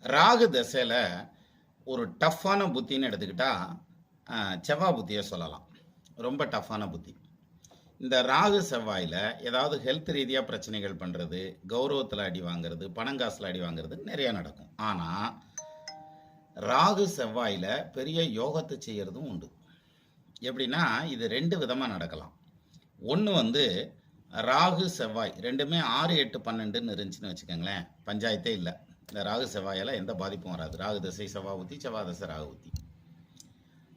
ராகு தசையில் ஒரு டஃப்பான புத்தின்னு எடுத்துக்கிட்டா செவ்வாய் புத்தியை சொல்லலாம். ரொம்ப டஃப்பான புத்தி. இந்த ராகு செவ்வாயில் ஏதாவது ஹெல்த் ரீதியாக பிரச்சனைகள் பண்ணுறது, கௌரவத்தில் அடி வாங்கிறது, பணங்காசில் அடி வாங்கிறது நிறையா நடக்கும். ஆனால் ராகு செவ்வாயில் பெரிய யோகத்தை செய்கிறதும் உண்டு. எப்படின்னா இது 2 விதமாக நடக்கலாம். ஒன்று ராகு செவ்வாய் ரெண்டுமே 6, 8, 12ன்னு இருந்துச்சுன்னு வச்சுக்கோங்களேன், பஞ்சாயத்தே இல்லை. இந்த ராகு செவ்வாயால் எந்த பாதிப்பும் வராது. ராகு தசை செவ்வாய் ஊற்றி, செவ்வாய் தசை ராகு ஊற்றி.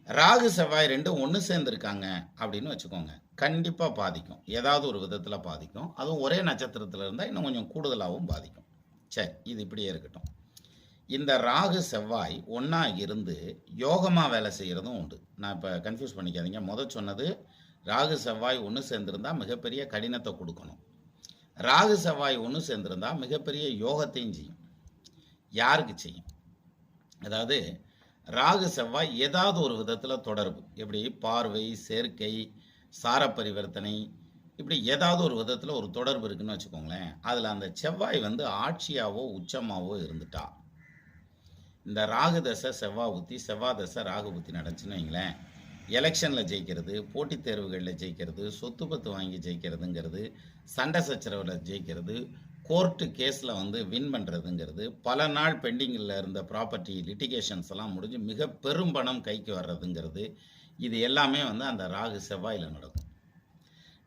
ராகு செவ்வாய் ரெண்டும் ஒன்று சேர்ந்துருக்காங்க அப்படின்னு வச்சுக்கோங்க, கண்டிப்பாக பாதிக்கும். ஏதாவது ஒரு விதத்தில் பாதிக்கும். அதுவும் ஒரே நட்சத்திரத்தில் இருந்தால் இன்னும் கொஞ்சம் கூடுதலாகவும் பாதிக்கும். சரி, இது இப்படியே இருக்கட்டும். இந்த ராகு செவ்வாய் ஒன்றா இருந்து யோகமாக வேலை செய்கிறதும் உண்டு. நான் இப்போ கன்ஃபியூஸ் பண்ணிக்காதீங்க. சொன்னது ராகு செவ்வாய் ஒன்று சேர்ந்துருந்தால் மிகப்பெரிய கடினத்தை கொடுக்கணும். ராகு செவ்வாய் ஒன்று சேர்ந்துருந்தால் மிகப்பெரிய யோகத்தையும் செய்யும். யாருக்கு செய்யும்? அதாவது ராகு செவ்வாய் ஏதாவது ஒரு விதத்தில் தொடர்பு, எப்படி பார்வை, சேர்க்கை, சார பரிவர்த்தனை, இப்படி ஏதாவது ஒரு விதத்தில் ஒரு தொடர்பு இருக்குன்னு வச்சுக்கோங்களேன். அதில் அந்த செவ்வாய் ஆட்சியாவோ உச்சமாவோ இருந்துட்டா, இந்த ராகு தசை செவ்வாய் ஊற்றி, செவ்வாய் தசை ராகு ஊற்றி நடந்துச்சுன்னு வைங்களேன், எலெக்ஷனில் ஜெயிக்கிறது, போட்டித் தேர்வுகளில் ஜெயிக்கிறது, சொத்து பத்து வாங்கி ஜெயிக்கிறதுங்கிறது, சண்டை சச்சரவில் ஜெயிக்கிறது, கோர்ட்டு கேஸில் வின் பண்ணுறதுங்கிறது, பல நாள் பெண்டிங்கில் இருந்த ப்ராப்பர்ட்டி லிட்டிகேஷன்ஸ் எல்லாம் முடிஞ்சு மிக பெரும் பணம் கைக்கு வர்றதுங்கிறது, இது எல்லாமே அந்த ராகு செவ்வாயில் நடக்கும்.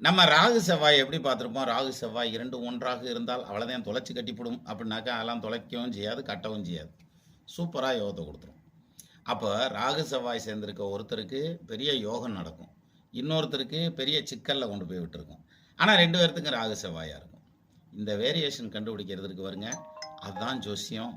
நம்ம ராகு செவ்வாய் எப்படி பார்த்துருப்போம்? ராகு செவ்வாய் 2 ஒன்றாக இருந்தால் அவ்வளோதான், தொலைச்சி கட்டிப்பிடும் அப்படின்னாக்கா அதெல்லாம் தொலைக்கவும் செய்யாது, கட்டவும் செய்யாது, சூப்பராக யோகத்தை கொடுத்துரும். அப்போ ராகு செவ்வாய் சேர்ந்திருக்க ஒருத்தருக்கு பெரிய யோகம் நடக்கும், இன்னொருத்தருக்கு பெரிய சிக்கலில் கொண்டு போய் விட்டுருக்கும். ஆனால் 2 பேர்த்துக்கும் ராகு செவ்வாயாக இருக்கும். இந்த வேரியேஷன் கண்டுபிடிக்கிறதுக்கு வருங்க, அதுதான் ஜோசியம்.